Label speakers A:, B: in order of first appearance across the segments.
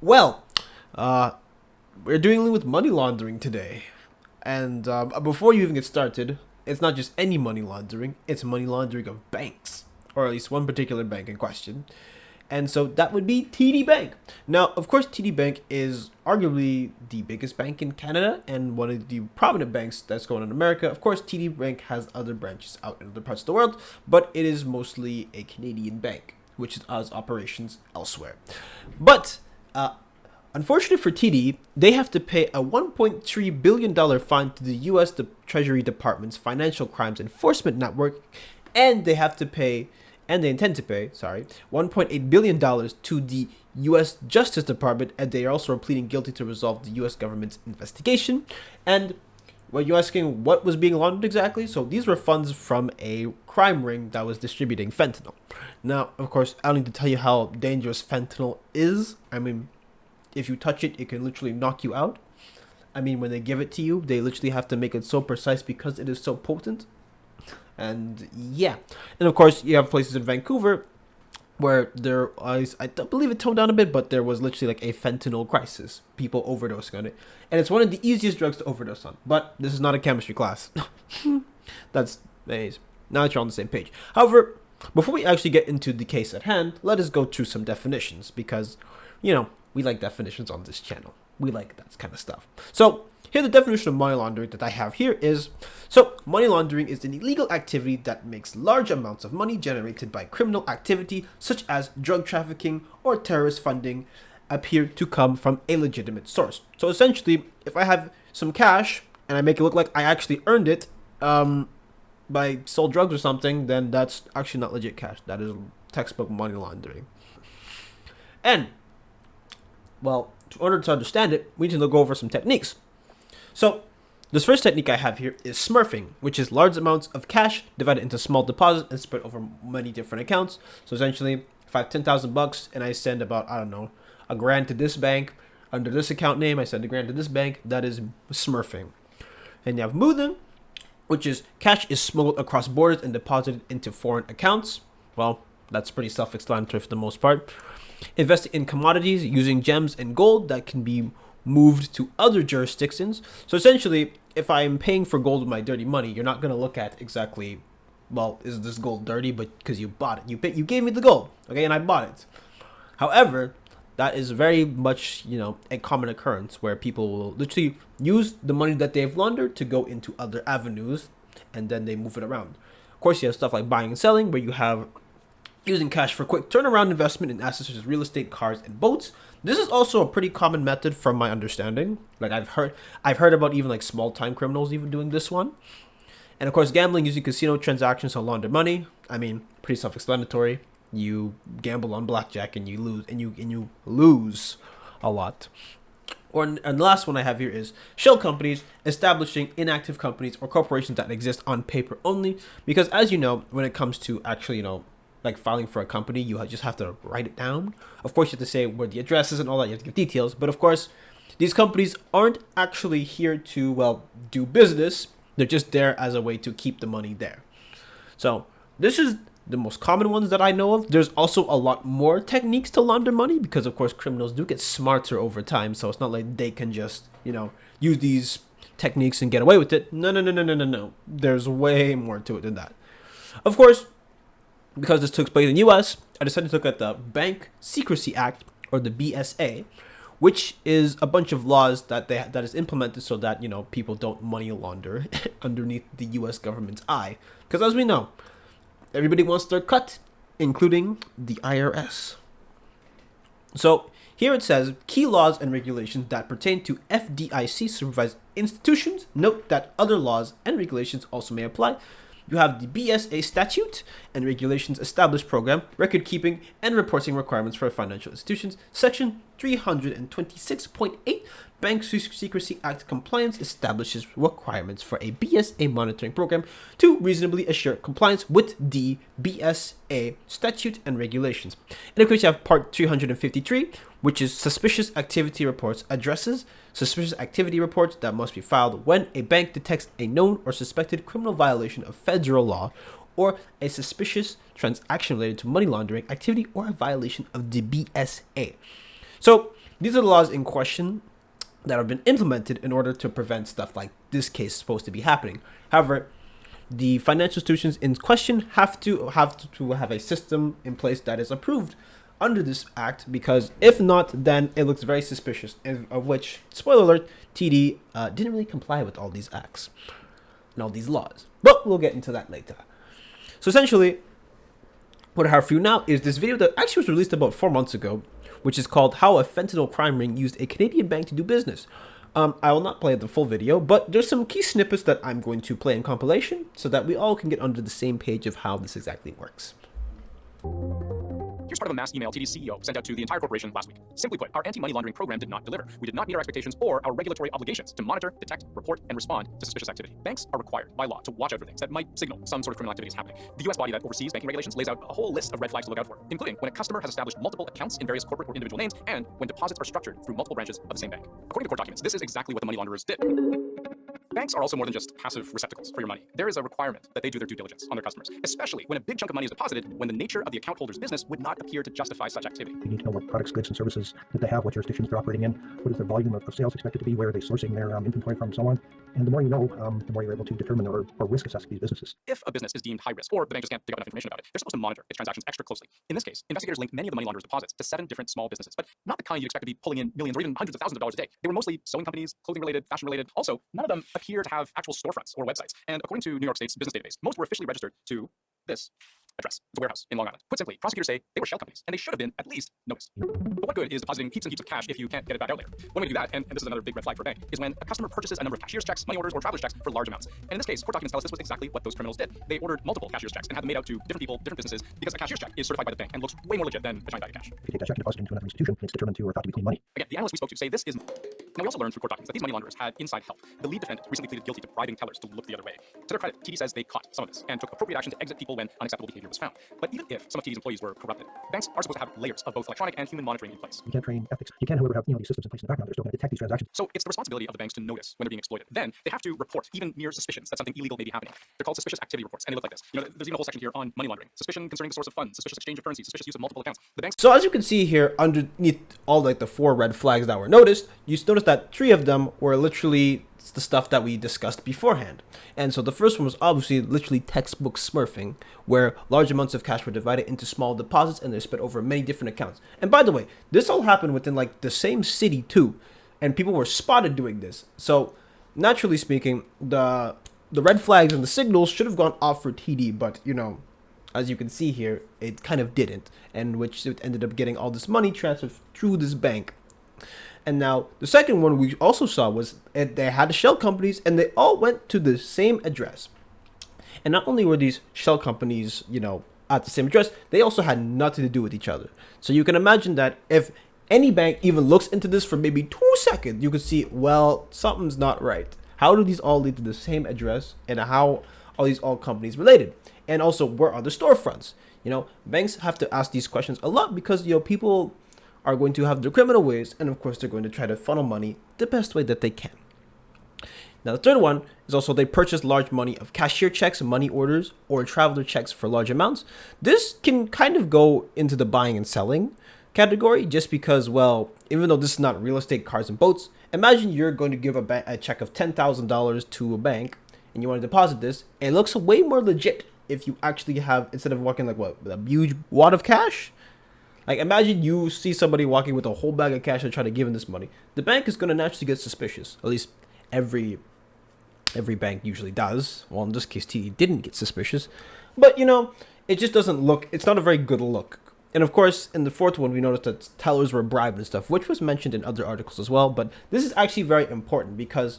A: Well, uh, we're dealing with money laundering today. And before you even get started, it's not just any money laundering, it's money laundering of banks, or at least one particular bank in question. And so that would be TD Bank. Now, of course, TD Bank is arguably the biggest bank in Canada and one of the prominent banks that's going on in America. Of course, TD Bank has other branches out in other parts of the world, but it is mostly a Canadian bank, which has operations elsewhere. But unfortunately for TD, they have to pay a $1.3 billion fine to the U.S. Treasury Department's Financial Crimes Enforcement Network, and they have to pay, and they intend to pay, $1.8 billion to the U.S. Justice Department, and they are also pleading guilty to resolve the U.S. government's investigation. And well, you're asking what was being laundered exactly? So these were funds from a crime ring that was distributing fentanyl. Now, of course, I don't need to tell you how dangerous fentanyl is. I mean, if you touch it, it can literally knock you out. I mean, when they give it to you, they literally have to make it so precise because it is so potent. And yeah. And of course, you have places in Vancouver where there was, I don't believe it toned down a bit, but there was literally like a fentanyl crisis. People overdosing on it. And it's one of the easiest drugs to overdose on. But this is not a chemistry class. That's, anyways, now that you're on the same page. However, before we actually get into the case at hand, let us go through some definitions because, we like definitions on this channel. We like that kind of stuff. So here the definition of money laundering that I have here is, so money laundering is an illegal activity that makes large amounts of money generated by criminal activity such as drug trafficking or terrorist funding appear to come from a legitimate source. So essentially, if I have some cash and I make it look like I actually earned it by sold drugs or something, then that's actually not legit cash. That is textbook money laundering. And well, in order to understand it, we need to go over some techniques. So, this first technique I have here is smurfing, which is large amounts of cash divided into small deposits and spread over many different accounts. So essentially, if I have $10,000 and I send about, I don't know, a grand to this bank, under this account name, I send a grand to this bank, that is smurfing. And you have moving, which is cash is smuggled across borders and deposited into foreign accounts. Well, that's pretty self-explanatory for the most part. Investing in commodities using gems and gold that can be moved to other jurisdictions. So essentially, if I'm paying for gold with my dirty money, you're not going to look at exactly, well, is this gold dirty? But because you bought it, you gave me the gold, okay, and I bought it. However, that is very much, a common occurrence where people will literally use the money that they've laundered to go into other avenues, and then they move it around. Of course, you have stuff like buying and selling, where you have using cash for quick turnaround investment in assets such as real estate, cars, and boats. This is also a pretty common method from my understanding. Like I've heard about even like small time criminals even doing this one. And of course, gambling using casino transactions to launder money. I mean, pretty self-explanatory. You gamble on blackjack and you lose, and you lose a lot. And the last one I have here is shell companies, establishing inactive companies or corporations that exist on paper only. Because as you know, when it comes to actually, like filing for a company, you just have to write it down. Of course, you have to say where the address is and all that. You have to give details. But of course, these companies aren't actually here to, do business. They're just there as a way to keep the money there. So this is the most common ones that I know of. There's also a lot more techniques to launder money because, of course, criminals do get smarter over time. So it's not like they can just, use these techniques and get away with it. No. There's way more to it than that. Of course, because this took place in the U.S., I decided to look at the Bank Secrecy Act, or the BSA, which is a bunch of laws that is implemented so that, people don't money launder underneath the U.S. government's eye. Because as we know, everybody wants their cut, including the IRS. So here it says, key laws and regulations that pertain to FDIC supervised institutions. Note that other laws and regulations also may apply. You have the BSA statute and regulations establish program, record keeping, and reporting requirements for financial institutions. Section 326.8 Bank Secrecy Act compliance establishes requirements for a BSA monitoring program to reasonably assure compliance with the BSA statute and regulations. And of course, you have Part 353, which is suspicious activity reports addresses suspicious activity reports that must be filed when a bank detects a known or suspected criminal violation of federal law or a suspicious transaction related to money laundering activity or a violation of the BSA. So These are the laws in question that have been implemented in order to prevent stuff like this case supposed to be happening. However, the financial institutions in question have to have a system in place that is approved under this act, because if not, then it looks very suspicious, of which, spoiler alert, TD didn't really comply with all these acts and all these laws. But we'll get into that later. So essentially, what I have for you now is this video that actually was released about 4 months ago, which is called How a Fentanyl Crime Ring Used a Canadian Bank to Do Business. I will not play the full video, but there's some key snippets that I'm going to play in compilation so that we all can get under the same page of how this exactly works.
B: Here's part of a mass email TD's CEO sent out to the entire corporation last week. Simply put, our anti-money laundering program did not deliver. We did not meet our expectations or our regulatory obligations to monitor, detect, report, and respond to suspicious activity. Banks are required by law to watch out for things that might signal some sort of criminal activity is happening. The U.S. body that oversees banking regulations lays out a whole list of red flags to look out for, including when a customer has established multiple accounts in various corporate or individual names, and when deposits are structured through multiple branches of the same bank. According to court documents, this is exactly what the money launderers did. Banks are also more than just passive receptacles for your money. There is a requirement that they do their due diligence on their customers, especially when a big chunk of money is deposited when the nature of the account holder's business would not appear to justify such activity.
C: You need to know what products, goods, and services that they have, what jurisdictions they're operating in, what is their volume of sales expected to be, where are they sourcing their inventory from, and so on. And the more you know, the more you're able to determine or risk assess these businesses.
B: If a business is deemed high risk, or the bank just can't dig up enough information about it, they're supposed to monitor its transactions extra closely. In this case, investigators linked many of the money launderers' deposits to 7 different small businesses, but not the kind you'd expect to be pulling in millions or even hundreds of thousands of dollars a day. They were mostly sewing companies, clothing-related, fashion-related. Also, none of them appear to have actual storefronts or websites. And according to New York State's business database, most were officially registered to this address. It's a warehouse in Long Island. Put simply, prosecutors say they were shell companies, and they should have been at least noticed. But what good is depositing heaps and heaps of cash if you can't get it back out later? One way to do that, and this is another big red flag for a bank, is when a customer purchases a number of cashier's checks, money orders, or traveler's checks for large amounts. And in this case, court documents tell us this was exactly what those criminals did. They ordered multiple cashier's checks and had them made out to different people, different businesses, because a cashier's check is certified by the bank and looks way more legit than a giant bag of cash.
C: If you take that check and deposit it into another institution, it's determined to or thought to be clean money.
B: Again, the analysts we spoke to say this is... Now, we also learned through court documents that these money launderers had inside help. The lead defendant recently pleaded guilty to bribing tellers to look the other way. To their credit, TD says they caught some of this and took appropriate action to exit people when unacceptable behavior was found. But even if some of TD's employees were corrupted, banks are supposed to have layers of both electronic and human monitoring in place.
C: You can't train ethics. You can, however, have these systems in place in the background. They're still going to detect these transactions.
B: So it's the responsibility of the banks to notice when they're being exploited. Then they have to report even mere suspicions that something illegal may be happening. They're called suspicious activity reports, and they look like this. There's even a whole section here on money laundering, suspicion concerning the source of funds, suspicious exchange of currency, suspicious use of multiple accounts. The banks.
A: So as you can see here, underneath all like the 4 red flags that were noticed, you notice that 3 of them were literally the stuff that we discussed beforehand. And so the first one was obviously literally textbook smurfing, where large amounts of cash were divided into small deposits and they're spread over many different accounts. And by the way, this all happened within like the same city too, and people were spotted doing this. So naturally speaking, the red flags and the signals should have gone off for TD, but as you can see here, it kind of didn't, and which it ended up getting all this money transferred through this bank. And now the second one we also saw was they had shell companies and they all went to the same address. And not only were these shell companies, at the same address, they also had nothing to do with each other. So you can imagine that if any bank even looks into this for maybe 2 seconds, you could see, well, something's not right. How do these all lead to the same address, and how are these all companies related? And also, where are the storefronts? Banks have to ask these questions a lot because, people are going to have their criminal ways, and of course they're going to try to funnel money the best way that they can. Now the third one is also they purchase large money of cashier checks, money orders, or traveler checks for large amounts. This can kind of go into the buying and selling category just because, well, even though this is not real estate, cars, and boats, imagine you're going to give a check of $10,000 to a bank and you want to deposit this. It looks way more legit if you actually have, instead of walking like what, with a huge wad of cash. Like, imagine you see somebody walking with a whole bag of cash and try to give him this money. The bank is going to naturally get suspicious. At least every bank usually does. Well, in this case, TD didn't get suspicious. But, it just doesn't look, it's not a very good look. And of course, in the fourth one, we noticed that tellers were bribed and stuff, which was mentioned in other articles as well. But this is actually very important because,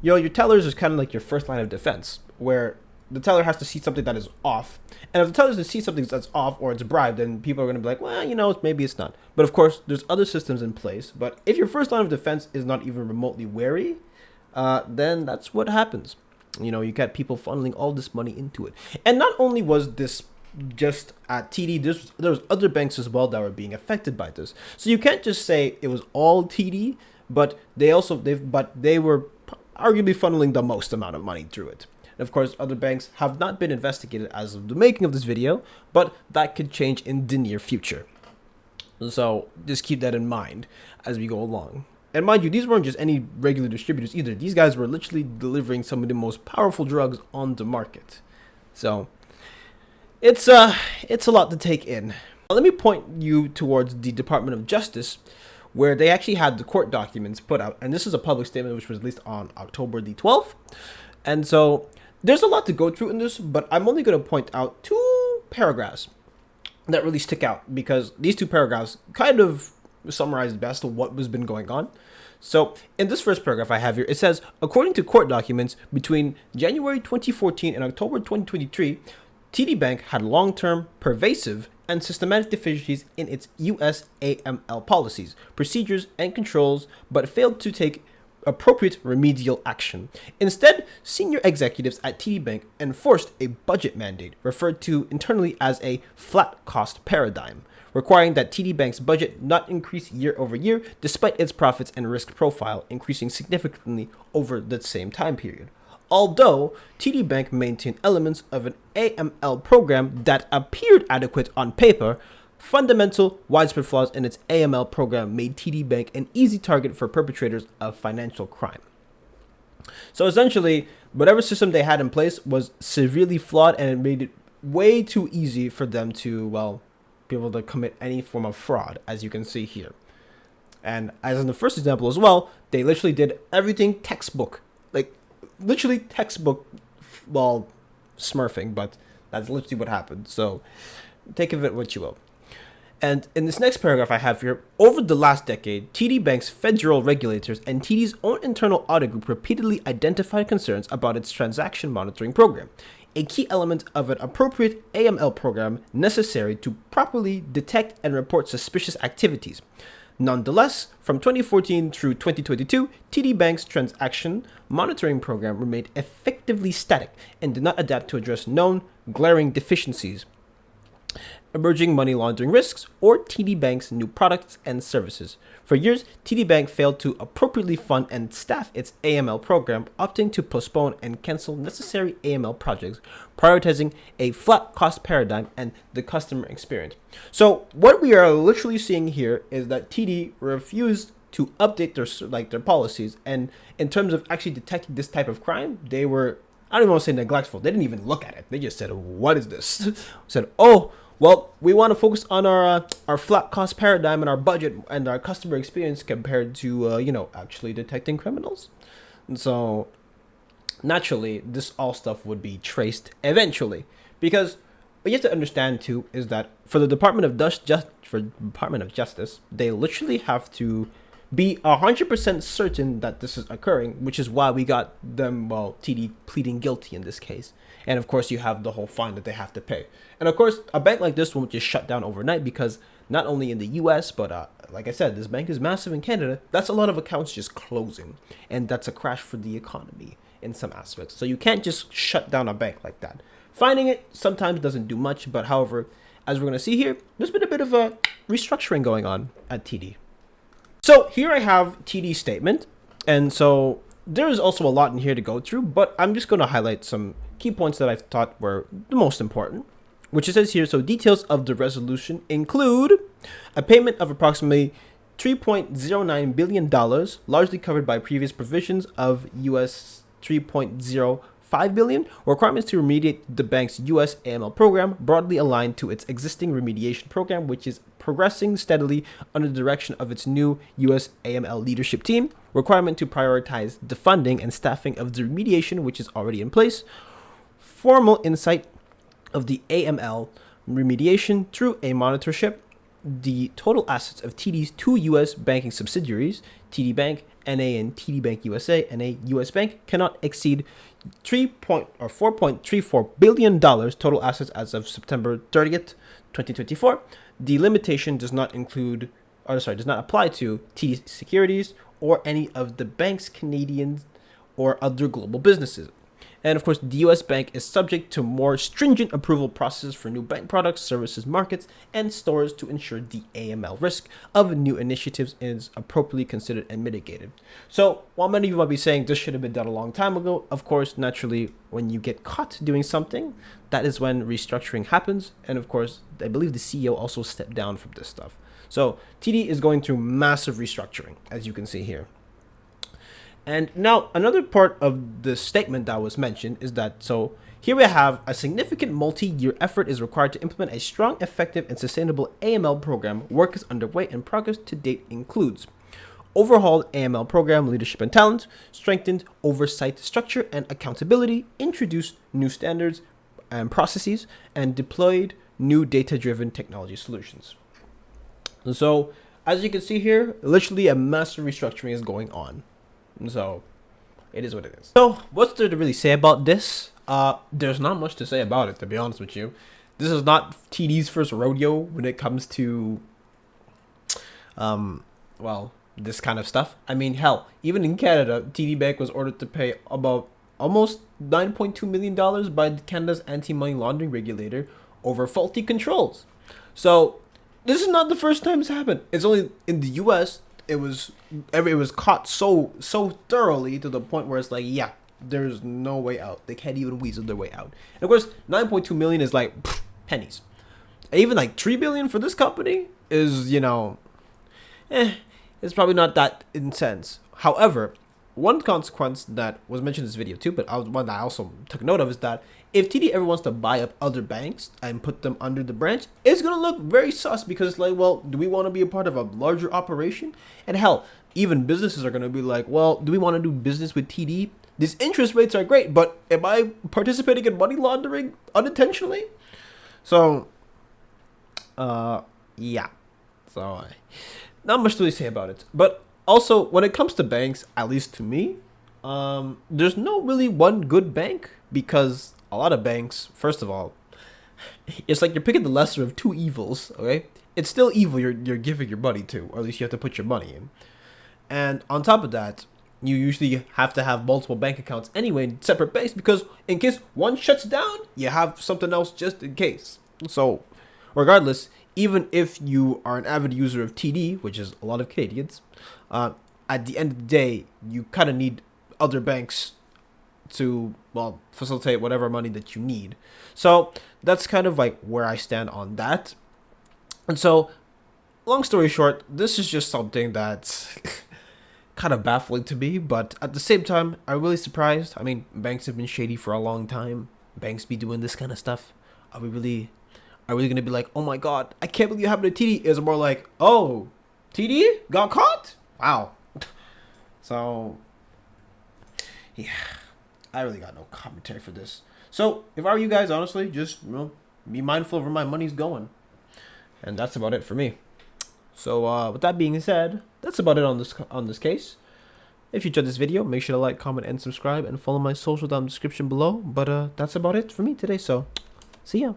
A: your tellers is kind of like your first line of defense, where the teller has to see something that is off. And if the teller doesn't see something that's off or it's bribed, then people are going to be like, well, maybe it's not. But of course, there's other systems in place. But if your first line of defense is not even remotely wary, then that's what happens. You get people funneling all this money into it. And not only was this just at TD, there was other banks as well that were being affected by this. So you can't just say it was all TD, but they were arguably funneling the most amount of money through it. And of course, other banks have not been investigated as of the making of this video, but that could change in the near future. So just keep that in mind as we go along. And mind you, these weren't just any regular distributors either. These guys were literally delivering some of the most powerful drugs on the market. So it's a lot to take in. Now, let me point you towards the Department of Justice, where they actually had the court documents put out, and this is a public statement which was released on October the 12th. And so there's a lot to go through in this, but I'm only going to point out two paragraphs that really stick out because these two paragraphs kind of summarize best what has been going on. So in this first paragraph I have here, it says, according to court documents, between January 2014 and October 2023, TD Bank had long-term, pervasive, and systematic deficiencies in its US AML policies, procedures, and controls, but failed to take appropriate remedial action. Instead, senior executives at TD Bank enforced a budget mandate, referred to internally as a flat cost paradigm, requiring that TD Bank's budget not increase year over year despite its profits and risk profile increasing significantly over the same time period. Although TD Bank maintained elements of an AML program that appeared adequate on paper, fundamental, widespread flaws in its AML program made TD Bank an easy target for perpetrators of financial crime. So essentially, whatever system they had in place was severely flawed, and it made it way too easy for them to, well, be able to commit any form of fraud, as you can see here. And as in the first example as well, they literally did everything textbook. Like, literally textbook, well, smurfing, but that's literally what happened. So take of it what you will. And in this next paragraph I have here, over the last decade, TD Bank's federal regulators and TD's own internal audit group repeatedly identified concerns about its transaction monitoring program, a key element of an appropriate AML program necessary to properly detect and report suspicious activities. Nonetheless, from 2014 through 2022, TD Bank's transaction monitoring program remained effectively static and did not adapt to address known, glaring deficiencies, emerging money laundering risks, or TD Bank's new products and services. For years, TD Bank failed to appropriately fund and staff its AML program, opting to postpone and cancel necessary AML projects, prioritizing a flat cost paradigm and the customer experience. So what we are literally seeing here is that TD refused to update their policies, and in terms of actually detecting this type of crime, they were, I don't even want to say neglectful. They didn't even look at it. They just said, "What is this?" Said, "Oh, well, we want to focus on our flat cost paradigm and our budget and our customer experience compared to actually detecting criminals." And so naturally, this all stuff would be traced eventually, because what you have to understand too is that for the Department of Justice, they literally have to be 100% certain that this is occurring, which is why we got them, well, TD pleading guilty in this case. And of course, you have the whole fine that they have to pay. And of course, a bank like this won't just shut down overnight, because not only in the US, but like I said, this bank is massive in Canada. That's a lot of accounts just closing. And that's a crash for the economy in some aspects. So you can't just shut down a bank like that. Finding it sometimes doesn't do much, but however, as we're going to see here, there's been a bit of a restructuring going on at TD. So here I have TD's statement, and so there's also a lot in here to go through, but I'm just going to highlight some key points that I thought were the most important, which it says here, so details of the resolution include a payment of approximately $3.09 billion, largely covered by previous provisions of US $3.05 billion, requirements to remediate the bank's US AML program, broadly aligned to its existing remediation program, which is progressing steadily under the direction of its new US AML leadership team, requirement to prioritize the funding and staffing of the remediation, which is already in place, formal insight of the AML remediation through a monitorship, the total assets of TD's two US banking subsidiaries, TD Bank NA and TD Bank USA NA US Bank, cannot exceed $4.34 billion total assets as of September 30th, 2024. The limitation does not apply to TD Securities or any of the bank's Canadian or other global businesses. And of course, the US Bank is subject to more stringent approval processes for new bank products, services, markets, and stores to ensure the AML risk of new initiatives is appropriately considered and mitigated. So while many of you might be saying this should have been done a long time ago, of course, naturally, when you get caught doing something, that is when restructuring happens. And of course, I believe the CEO also stepped down from this stuff. So TD is going through massive restructuring, as you can see here. And now another part of the statement that was mentioned is that, so here we have a significant multi-year effort is required to implement a strong, effective, and sustainable AML program. Work is underway and progress to date includes overhauled AML program leadership and talent, strengthened oversight structure and accountability, introduced new standards and processes, and deployed new data-driven technology solutions. And so, as you can see here, literally a massive restructuring is going on. So, it is what it is. So, what's there to really say about this? There's not much to say about it, to be honest with you. This is not TD's first rodeo when it comes to, well, this kind of stuff. I mean, hell, even in Canada, TD Bank was ordered to pay about almost $9.2 million by Canada's anti-money laundering regulator over faulty controls. So, this is not the first time it's happened. It's only in the U.S. It was caught so thoroughly to the point where it's like, yeah, there's no way out. They can't even weasel their way out. And of course, 9.2 million is like pennies. Even like 3 billion for this company is, you know, it's probably not that intense. However, one consequence that was mentioned in this video too, but one that I also took note of, is that if TD ever wants to buy up other banks and put them under the branch, it's going to look very sus, because it's like, well, do we want to be a part of a larger operation? And hell, even businesses are going to be like, well, do we want to do business with TD? These interest rates are great, but am I participating in money laundering unintentionally? So, yeah. So, not much to really say about it. But also, when it comes to banks, at least to me, there's no really one good bank, because a lot of banks, first of all, it's like you're picking the lesser of two evils, okay? It's still evil you're giving your money to, or at least you have to put your money in. And on top of that, you usually have to have multiple bank accounts anyway in separate banks, because in case one shuts down, you have something else just in case. So, regardless, even if you are an avid user of TD, which is a lot of Canadians, at the end of the day, you kind of need other banks to, well, facilitate whatever money that you need. So that's kind of like where I stand on that. And so, long story short, this is just something that's kind of baffling to me, but at the same time, I'm really surprised. I mean, banks have been shady for a long time. Banks be doing this kind of stuff. Are we really gonna be like, oh my god, I can't believe it happened to TD? Is more like, oh, TD got caught? Wow. So, yeah, I really got no commentary for this. So, if I were you guys, honestly, just, you know, be mindful of where my money's going. And that's about it for me. So, with that being said, that's about it on this case. If you enjoyed this video, make sure to like, comment, and subscribe, and follow my social down in the description below. But that's about it for me today. So, see ya.